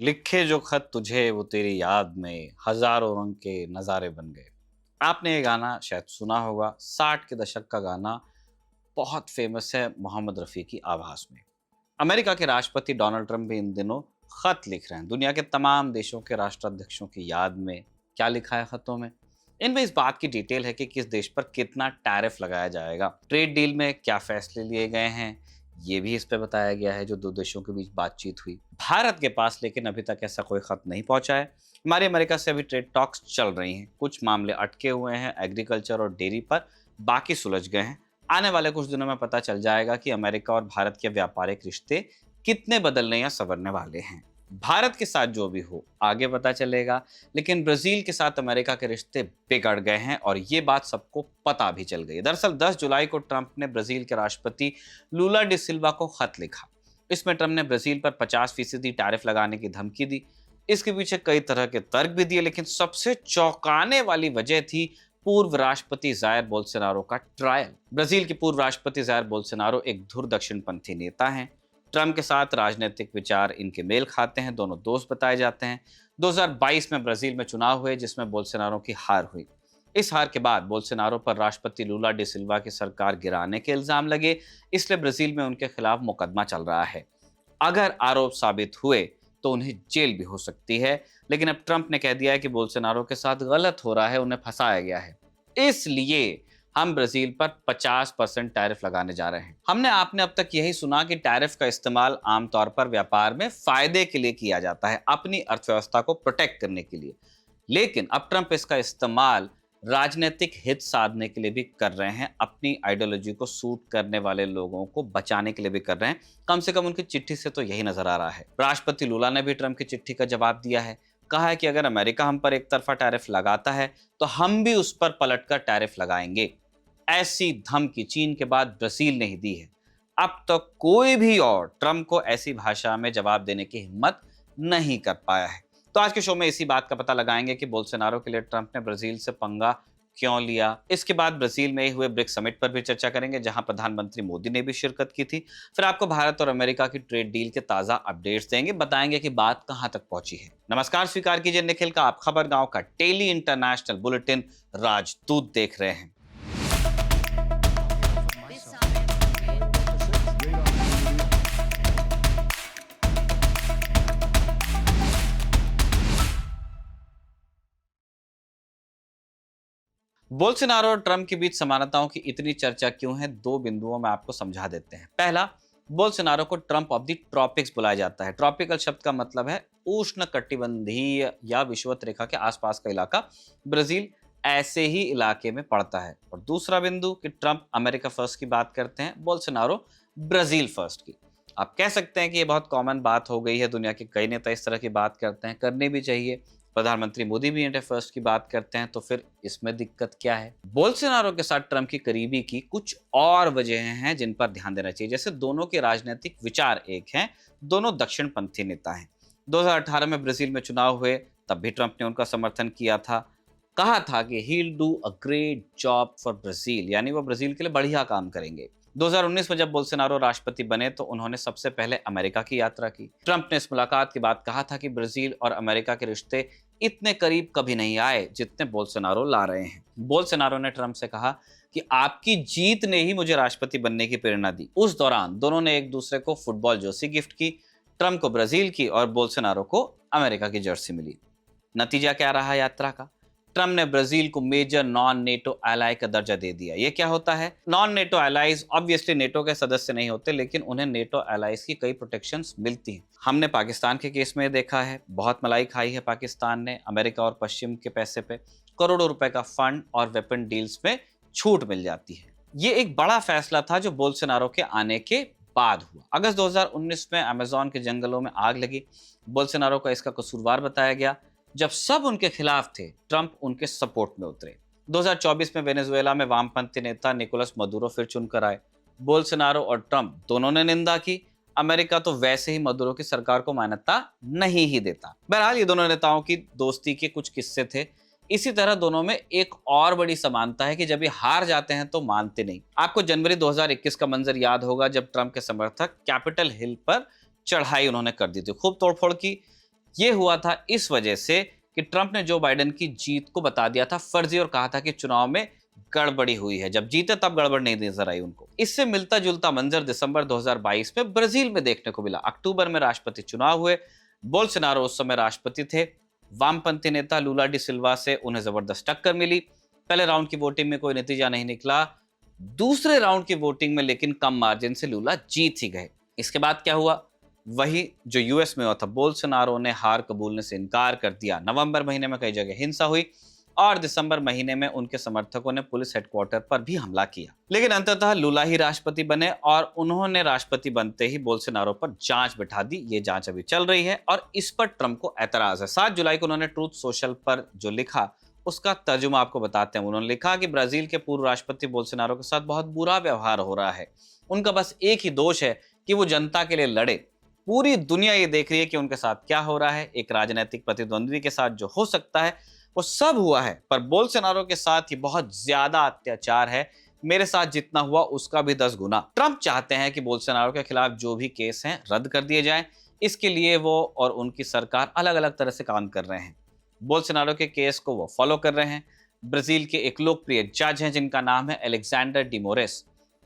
लिखे जो खत तुझे वो तेरी याद में हजारों रंग के नज़ारे बन गए। आपने ये गाना शायद सुना होगा। 60 के दशक का गाना, बहुत फेमस है मोहम्मद रफ़ी की आवाज़ में। अमेरिका के राष्ट्रपति डोनाल्ड ट्रंप भी इन दिनों खत लिख रहे हैं दुनिया के तमाम देशों के राष्ट्राध्यक्षों की याद में। क्या लिखा है खतों में? इनमें इस बात की डिटेल है कि किस देश पर कितना टैरिफ लगाया जाएगा, ट्रेड डील में क्या फैसले लिए गए हैं, ये भी इस पे बताया गया है जो दो देशों के बीच बातचीत हुई। भारत के पास लेकिन अभी तक ऐसा कोई खत नहीं पहुंचा है। हमारी अमेरिका से अभी ट्रेड टॉक्स चल रही हैं, कुछ मामले अटके हुए हैं एग्रीकल्चर और डेयरी पर, बाकी सुलझ गए हैं। आने वाले कुछ दिनों में पता चल जाएगा कि अमेरिका और भारत के व्यापारिक रिश्ते कितने बदलने या संवरने वाले हैं। भारत के साथ जो भी हो आगे पता चलेगा, लेकिन ब्राजील के साथ अमेरिका के रिश्ते बिगड़ गए हैं और ये बात सबको पता भी चल गई है। दरअसल 10 जुलाई को ट्रंप ने ब्राजील के राष्ट्रपति लूला डी सिल्वा को खत लिखा। इसमें ट्रंप ने ब्राजील पर 50% टैरिफ लगाने की धमकी दी। इसके पीछे कई तरह के तर्क भी दिए, लेकिन सबसे चौंकाने वाली वजह थी पूर्व राष्ट्रपति जायर बोल्सोनारो का ट्रायल। ब्राजील के पूर्व राष्ट्रपति जायर बोल्सोनारो एक धुर दक्षिणपंथी नेता हैं। ट्रंप के साथ राजनीतिक विचार इनके मेल खाते हैं, दोनों दोस्त बताए जाते हैं। 2022 में ब्राजील में चुनाव हुए जिसमें बोल्सोनारो की हार हुई। इस हार के बाद बोल्सोनारो पर राष्ट्रपति लूला डी सिल्वा की सरकार गिराने के इल्जाम लगे, इसलिए ब्राजील में उनके खिलाफ मुकदमा चल रहा है। अगर आरोप साबित हुए तो उन्हें जेल भी हो सकती है, लेकिन अब ट्रंप ने कह दिया है कि बोल्सोनारो के साथ गलत हो रहा है, उन्हें फंसाया गया है, इसलिए हम ब्राजील पर 50% टैरिफ लगाने जा रहे हैं। हमने आपने अब तक यही सुना कि टैरिफ का इस्तेमाल आमतौर पर व्यापार में फायदे के लिए किया जाता है, अपनी अर्थव्यवस्था को प्रोटेक्ट करने के लिए। लेकिन अब ट्रंप इसका इस्तेमाल राजनीतिक हित साधने के लिए भी कर रहे हैं, अपनी आइडियोलॉजी को सूट करने वाले लोगों को बचाने के लिए भी कर रहे हैं। कम से कम उनकी चिट्ठी से तो यही नजर आ रहा है। राष्ट्रपति लूला ने भी ट्रंप की चिट्ठी का जवाब दिया है। कहा है कि अगर अमेरिका हम पर एक तरफा टैरिफ लगाता है तो हम भी उस पर पलटकर टैरिफ लगाएंगे। ऐसी धमकी चीन के बाद ब्राजील ने ही दी है। अब तक कोई भी और ट्रंप को ऐसी भाषा में जवाब देने की हिम्मत नहीं कर पाया है। तो आज के शो में इसी बात का पता लगाएंगे कि बोल्सोनारो के लिए ट्रंप ने ब्राजील से पंगा क्यों लिया। इसके बाद ब्राजील में ही हुए ब्रिक्स समिट पर भी चर्चा करेंगे, जहां प्रधानमंत्री मोदी ने भी शिरकत की थी। फिर आपको भारत और अमेरिका की ट्रेड डील के ताजा अपडेट्स देंगे, बताएंगे कि बात कहां तक पहुंची है। नमस्कार, स्वीकार कीजिए निखिल का आप खबर गांव का डेली इंटरनेशनल बुलेटिन राजदूत देख रहे हैं। बोल्सोनारो और ट्रंप के बीच समानताओं की इतनी चर्चा क्यों है, दो बिंदुओं में आपको समझा देते हैं। पहला, बोल्सोनारो को ट्रंप ऑफ द ट्रॉपिक्स बुलाया जाता है। ट्रॉपिकल शब्द का मतलब है उष्ण कटिबंधीय या विषुवत रेखा के आसपास का इलाका। ब्राजील ऐसे ही इलाके में पड़ता है। और दूसरा बिंदु कि ट्रंप अमेरिका फर्स्ट की बात करते हैं, बोल्सोनारो ब्राजील फर्स्ट की। आप कह सकते हैं कि ये बहुत कॉमन बात हो गई है, दुनिया के कई नेता इस तरह की बात करते हैं, करनी भी चाहिए। प्रधानमंत्री मोदी भी इंडिया फर्स्ट की बात करते हैं, तो फिर इसमें दिक्कत क्या है? बोल्सोनारो के साथ ट्रंप की करीबी की कुछ और वजहें हैं जिन पर ध्यान देना चाहिए। जैसे दोनों के राजनीतिक विचार एक हैं, दोनों दक्षिणपंथी नेता हैं। 2018 में ब्राजील में चुनाव हुए, तब भी ट्रंप ने उनका समर्थन किया था। कहा था कि he will do a great job for Brazil, यानी वो ब्राजील के लिए बढ़िया काम करेंगे। 2019 में जब बोल्सोनारो राष्ट्रपति बने तो उन्होंने सबसे पहले अमेरिका की यात्रा की। ट्रंप ने इस मुलाकात के बाद कहा था कि ब्राजील और अमेरिका के रिश्ते इतने करीब कभी नहीं आए जितने बोल्सोनारो ला रहे हैं। बोल्सोनारो ने ट्रंप से कहा कि आपकी जीत ने ही मुझे राष्ट्रपति बनने की प्रेरणा दी। उस दौरान दोनों ने एक दूसरे को फुटबॉल जर्सी गिफ्ट की। ट्रंप को ब्राजील की और बोल्सोनारो को अमेरिका की जर्सी मिली। नतीजा क्या रहा यात्रा का? ट्रंप ने ब्राजील को मेजर नॉन नेटो एलाई का दर्जा दे दिया। ये क्या होता है? Non NATO allies obviously NATO के सदस्य नहीं होते, लेकिन उन्हें नेटो एलाइज की कई प्रोटेक्शंस मिलती हैं। हमने पाकिस्तान के केस में देखा है, बहुत मलाई खाई है पाकिस्तान ने। अमेरिका और पश्चिम के पैसे पे करोड़ों रुपए का फंड और वेपन डील्स में छूट मिल जाती है। ये एक बड़ा फैसला था जो बोल्सोनारो के आने के बाद हुआ। अगस्त 2019 में अमेजोन के जंगलों में आग लगी। बोल्सोनारो का इसका कसूरवार बताया गया। जब सब उनके खिलाफ थे, ट्रंप उनके सपोर्ट में उतरे। 2024 में वेनेजुएला में वामपंथी नेता निकोलस मदुरो फिर चुनकर आए। बोल्सोनारो और ट्रंप दोनों ने निंदा की। अमेरिका तो वैसे ही मदुरो की सरकार को मान्यता नहीं ही देता। बहरहाल ये दोनों नेताओं की दोस्ती के कुछ किस्से थे। इसी तरह दोनों में एक और बड़ी समानता है कि जब ये हार जाते हैं तो मानते नहीं। आपको जनवरी 2021 का मंजर याद होगा जब ट्रंप के समर्थक कैपिटल हिल पर चढ़ाई उन्होंने कर दी थी, खूब तोड़फोड़ की। ये हुआ था इस वजह से कि ट्रंप ने जो बाइडेन की जीत को बता दिया था फर्जी और कहा था कि चुनाव में गड़बड़ी हुई है। जब जीते तब गड़बड़ नहीं नजर आई उनको। इससे मिलता जुलता मंजर दिसंबर 2022 में ब्राजील में देखने को मिला। अक्टूबर में राष्ट्रपति चुनाव हुए। बोल्सोनारो उस समय राष्ट्रपति थे। वामपंथी नेता लूला डी सिल्वा से उन्हें जबरदस्त टक्कर मिली। पहले राउंड की वोटिंग में कोई नतीजा नहीं निकला। दूसरे राउंड की वोटिंग में लेकिन कम मार्जिन से लूला जीत ही गए। इसके बाद क्या हुआ? वही जो यूएस में हुआ था। बोल्सोनारो ने हार कबूलने से इनकार कर दिया। नवंबर महीने में कई जगह हिंसा हुई और दिसंबर महीने में उनके समर्थकों ने पुलिस हेडक्वार्टर पर भी हमला किया। लेकिन अंततः लूला ही राष्ट्रपति बने और उन्होंने राष्ट्रपति बनते ही बोल्सोनारो पर जांच बिठा दी। ये जांच अभी चल रही है और इस पर ट्रंप को एतराज है। 7 जुलाई को उन्होंने ट्रूथ सोशल पर जो लिखा उसका तर्जुमा आपको बताते हैं। उन्होंने लिखा कि ब्राजील के पूर्व राष्ट्रपति बोल्सोनारो के साथ बहुत बुरा व्यवहार हो रहा है। उनका बस एक ही दोष है कि वो जनता के लिए लड़े। पूरी दुनिया ये देख रही है कि उनके साथ क्या हो रहा है। एक राजनीतिक प्रतिद्वंद्वी के साथ जो हो सकता है वो सब हुआ है, पर बोल्सोनारो के साथ ही बहुत ज्यादा अत्याचार है। मेरे साथ जितना हुआ उसका भी 10 गुना। ट्रंप चाहते हैं कि बोल्सोनारो के खिलाफ जो भी केस हैं रद्द कर दिए जाएं। इसके लिए वो और उनकी सरकार अलग अलग तरह से काम कर रहे हैं। बोल्सोनारो के केस को वो फॉलो कर रहे हैं। ब्राजील के एक लोकप्रिय जज हैं जिनका नाम है अलेक्जेंडर डी मोरेस।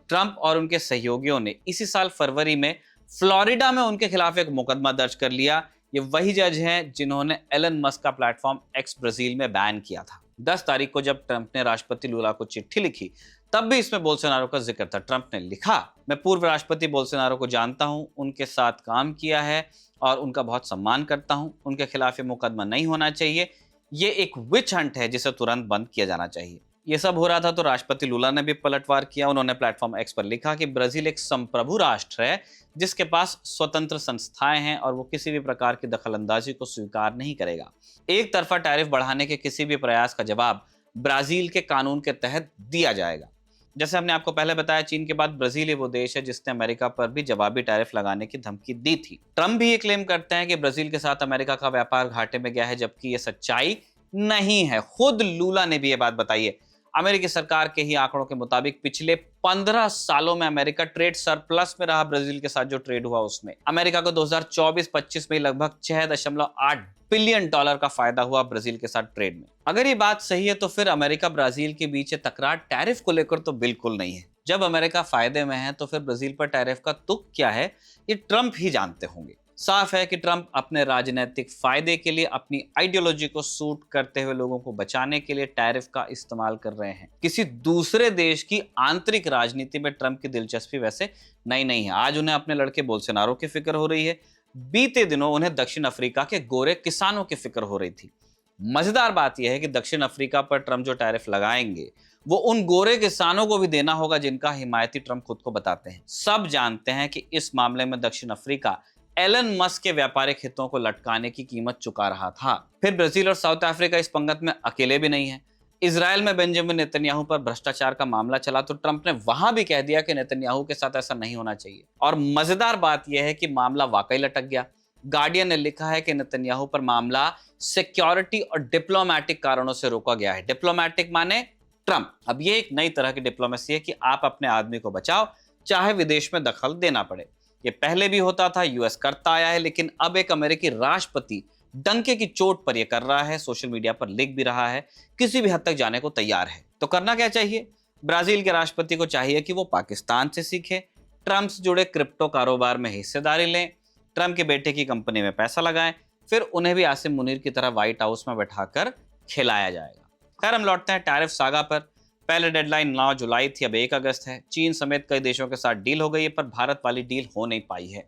ट्रंप और उनके सहयोगियों ने इसी साल फरवरी में फ्लोरिडा में उनके खिलाफ एक मुकदमा दर्ज कर लिया। ये वही जज हैं जिन्होंने एलन मस्क का प्लेटफॉर्म एक्स ब्राजील में बैन किया था। 10 तारीख को जब ट्रंप ने राष्ट्रपति लूला को चिट्ठी लिखी तब भी इसमें बोल्सोनारो का जिक्र था। ट्रंप ने लिखा, मैं पूर्व राष्ट्रपति बोल्सोनारो को जानता हूं, उनके साथ काम किया है और उनका बहुत सम्मान करता हूं। उनके खिलाफ ये मुकदमा नहीं होना चाहिए। ये एक विच हंट है जिसे तुरंत बंद किया जाना चाहिए। ये सब हो रहा था तो राष्ट्रपति लूला ने भी पलटवार किया। उन्होंने प्लेटफॉर्म एक्स पर लिखा कि ब्राजील एक संप्रभु राष्ट्र है जिसके पास स्वतंत्र संस्थाएं हैं और वो किसी भी प्रकार की दखलंदाजी को स्वीकार नहीं करेगा। एक तरफा टैरिफ बढ़ाने के किसी भी प्रयास का जवाब ब्राजील के कानून के तहत दिया जाएगा। जैसे हमने आपको पहले बताया, चीन के बाद ब्राजील ही वो देश है जिसने अमेरिका पर भी जवाबी टैरिफ लगाने की धमकी दी थी। ट्रंप भी ये क्लेम करते हैं कि ब्राजील के साथ अमेरिका का व्यापार घाटे में गया है, जबकि ये सच्चाई नहीं है। खुद लूला ने भी ये बात बताई है। अमेरिकी सरकार के ही आंकड़ों के मुताबिक पिछले 15 सालों में अमेरिका ट्रेड सरप्लस में रहा। ब्राजील के साथ जो ट्रेड हुआ उसमें अमेरिका को 2024-25 में लगभग $6.8 बिलियन का फायदा हुआ ब्राजील के साथ ट्रेड में। अगर ये बात सही है तो फिर अमेरिका ब्राजील के बीच तकरार टैरिफ को लेकर तो बिल्कुल नहीं है। जब अमेरिका फायदे में है तो फिर ब्राजील पर टैरिफ का तुक क्या है ये ट्रंप ही जानते होंगे। साफ है कि ट्रंप अपने राजनीतिक फायदे के लिए, अपनी आइडियोलॉजी को सूट करते हुए लोगों को बचाने के लिए टैरिफ का इस्तेमाल कर रहे हैं। किसी दूसरे देश की आंतरिक राजनीति में ट्रंप की दिलचस्पी वैसे नहीं है। आज उन्हें अपने लड़के बोल्सोनारो की फिक्र हो रही है। बीते दिनों उन्हें दक्षिण अफ्रीका के गोरे किसानों की फिक्र हो रही थी। मजेदार बात यह है कि दक्षिण अफ्रीका पर ट्रंप जो टैरिफ लगाएंगे वो उन गोरे किसानों को भी देना होगा जिनका हिमायती ट्रंप खुद को बताते हैं। सब जानते हैं कि इस मामले में दक्षिण अफ्रीका एलन मस्क के व्यापारिक हितों को लटकाने की कीमत चुका रहा था। फिर ब्राजील और साउथ अफ्रीका इस पंगत में अकेले भी नहीं है। इजराइल में बेंजामिन नेतन्याहू पर भ्रष्टाचार का मामला चला तो ट्रंप ने वहां भी कह दिया कि नेतन्याहू के साथ ऐसा नहीं होना चाहिए। और मजेदार बात यह है कि मामला वाकई लटक गया। गार्डियन ने लिखा है कि नेतन्याहू पर मामला सिक्योरिटी और डिप्लोमैटिक कारणों से रोका गया है। डिप्लोमैटिक माने ट्रंप। अब ये एक नई तरह की डिप्लोमेसी है कि आप अपने आदमी को बचाओ चाहे विदेश में दखल देना पड़े। ये पहले भी होता था, यूएस करता आया है, लेकिन अब एक अमेरिकी राष्ट्रपति डंके की चोट पर यह कर रहा है। सोशल मीडिया पर लिख भी रहा है, किसी भी हद तक जाने को तैयार है। तो करना क्या चाहिए? ब्राजील के राष्ट्रपति को चाहिए कि वो पाकिस्तान से सीखे, ट्रंप से जुड़े क्रिप्टो कारोबार में हिस्सेदारी लें, ट्रंप के बेटे की कंपनी में पैसा लगाएं, फिर उन्हें भी आसिम मुनीर की तरह व्हाइट हाउस में बैठाकर खिलाया जाएगा। खैर, हम लौटते हैं टैरिफ सागा पर। पहले डेडलाइन 9 जुलाई थी, अब 1 अगस्त है। चीन समेत कई देशों के साथ डील हो गई है, पर भारत वाली डील हो नहीं पाई है।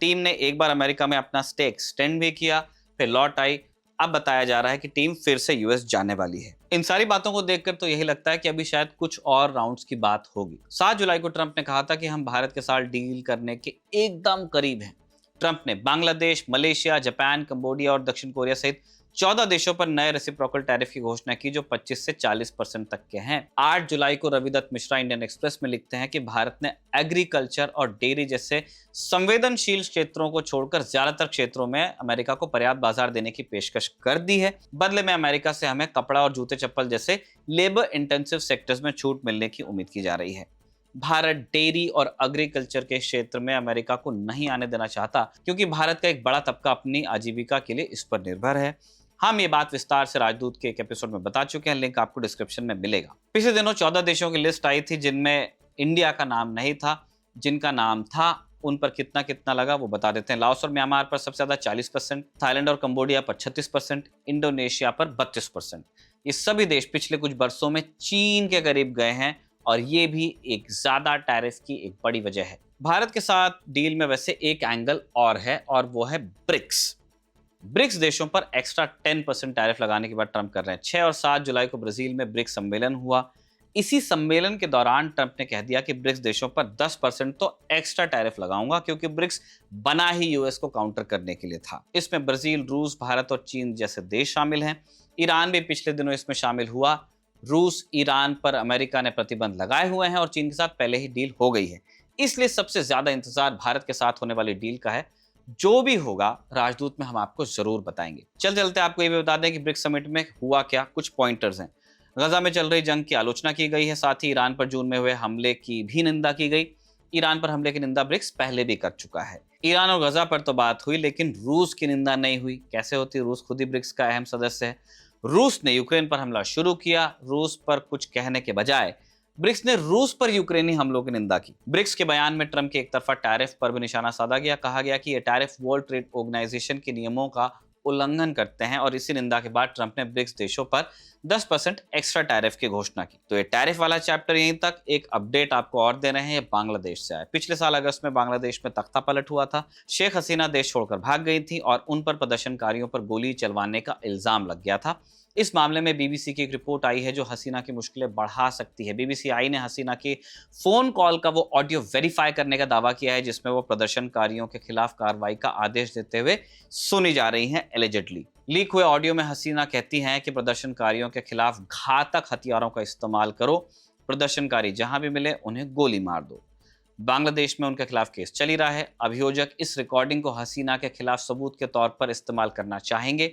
टीम ने एक बार अमेरिका में अपना स्टे एक्सटेंड भी किया, फिर लौट आई। अब बताया जा रहा है कि टीम फिर से यूएस जाने वाली है। इन सारी बातों को देखकर तो यही लगता है कि अभी शायद कुछ और राउंड्स की बात होगी। 7 जुलाई को ट्रंप ने कहा था कि हम भारत के साथ डील करने के एकदम करीब हैं। ट्रंप ने बांग्लादेश, मलेशिया, जापान, कंबोडिया और दक्षिण कोरिया सहित 14 देशों पर नए रेसिप्रोकल टैरिफ की घोषणा की जो 25 से 40% तक के हैं। 8 जुलाई को रविदत्त मिश्रा इंडियन एक्सप्रेस में लिखते हैं कि भारत ने एग्रीकल्चर और डेयरी जैसे संवेदनशील क्षेत्रों को छोड़कर ज्यादातर क्षेत्रों में अमेरिका को पर्याप्त बाजार देने की पेशकश कर दी है। बदले में अमेरिका से हमें कपड़ा और जूते चप्पल जैसे लेबर इंटेंसिव सेक्टर्स में छूट मिलने की उम्मीद की जा रही है। भारत डेयरी और एग्रीकल्चर के क्षेत्र में अमेरिका को नहीं आने देना चाहता, क्योंकि भारत का एक बड़ा तबका अपनी आजीविका के लिए इस पर निर्भर है। हम ये बात विस्तार से राजदूत के एक एपिसोड में बता चुके हैं, लिंक आपको डिस्क्रिप्शन में मिलेगा। पिछले दिनों 14 देशों की लिस्ट आई थी जिनमें इंडिया का नाम नहीं था। जिनका नाम था उन पर कितना कितना लगा वो बता देते हैं। लाओस और म्यांमार पर सबसे ज्यादा 40%, थाईलैंड और कंबोडिया पर 36%, इंडोनेशिया पर 32%। ये सभी देश पिछले कुछ वर्षों में चीन के करीब गए हैं और ये भी एक ज्यादा टैरिफ की एक बड़ी वजह है। भारत के साथ डील में वैसे एक एंगल और है और वो है ब्रिक्स। ब्रिक्स देशों पर एक्स्ट्रा 10% टैरिफ लगाने की बात ट्रंप कर रहे हैं। 6 और 7 जुलाई को ब्राजील में ब्रिक्स सम्मेलन हुआ। इसी सम्मेलन के दौरान ट्रंप ने कह दिया कि ब्रिक्स देशों पर 10% तो एक्स्ट्रा टैरिफ लगाऊंगा, क्योंकि ब्रिक्स बना ही यूएस को काउंटर करने के लिए था। इसमें ब्राजील, रूस, भारत और चीन जैसे देश शामिल हैं। ईरान भी पिछले दिनों इसमें शामिल हुआ। रूस, ईरान पर अमेरिका ने प्रतिबंध लगाए हुए हैं और चीन के साथ पहले ही डील हो गई है। इसलिए सबसे ज्यादा इंतजार भारत के साथ होने वाली डील का है। जो भी होगा राजदूत में हम आपको जरूर बताएंगे। चलते आपको ये भी बता दें कि ब्रिक्स समिट में हुआ क्या, कुछ पॉइंटर्स हैं। गजा में चल रही जंग की आलोचना की गई है, साथ ही ईरान पर जून में हुए हमले की भी निंदा की गई। ईरान पर हमले की निंदा ब्रिक्स पहले भी कर चुका है। ईरान और गजा पर तो बात हुई, लेकिन रूस की निंदा नहीं हुई। कैसे होती? रूस खुद ही ब्रिक्स का अहम सदस्य है। रूस ने यूक्रेन पर हमला शुरू किया। रूस पर कुछ कहने के बजाय ब्रिक्स ने रूस पर यूक्रेनी हमलों की निंदा की। ब्रिक्स के बयान में ट्रंप के एक तरफा टैरिफ पर भी निशाना साधा गया। कहा गया कि ये टैरिफ वर्ल्ड ट्रेड ऑर्गेनाइजेशन के नियमों का उल्लंघन करते हैं और इसी निंदा के बाद ट्रंप ने ब्रिक्स देशों पर 10% एक्स्ट्रा टैरिफ की घोषणा की। तो ये टैरिफ वाला चैप्टर यहीं तक। एक अपडेट आपको और दे रहे हैं, ये बांग्लादेश से आया। पिछले साल अगस्त में बांग्लादेश में तख्ता पलट हुआ था। शेख हसीना देश छोड़कर भाग गई थी और उन पर प्रदर्शनकारियों पर गोली चलवाने का इल्जाम लग गया था। इस मामले में बीबीसी की एक रिपोर्ट आई है जो हसीना की मुश्किलें बढ़ा सकती है। बीबीसी आई ने हसीना की फोन कॉल का वो ऑडियो वेरीफाई करने का दावा किया है जिसमें वो प्रदर्शनकारियों के खिलाफ कार्रवाई का आदेश देते हुए सुनी जा रही हैं एलिजेडली। लीक हुए ऑडियो में हसीना कहती हैं कि प्रदर्शनकारियों के खिलाफ घातक हथियारों का इस्तेमाल करो, प्रदर्शनकारी जहां भी मिले उन्हें गोली मार दो। बांग्लादेश में उनके खिलाफ केस चल ही रहा है। अभियोजक इस रिकॉर्डिंग को हसीना के खिलाफ सबूत के तौर पर इस्तेमाल करना चाहेंगे।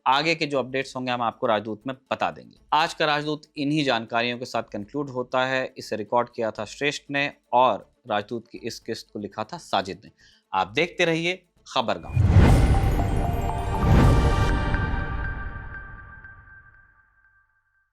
आगे के जो अपडेट्स होंगे हम आपको राजदूत में बता देंगे। आज का राजदूत इन्हीं जानकारियों के साथ कंक्लूड होता है। इसे रिकॉर्ड किया था श्रेष्ठ ने और राजदूत की इस किस्त को लिखा था साजिद ने। आप देखते रहिए खबरगांव।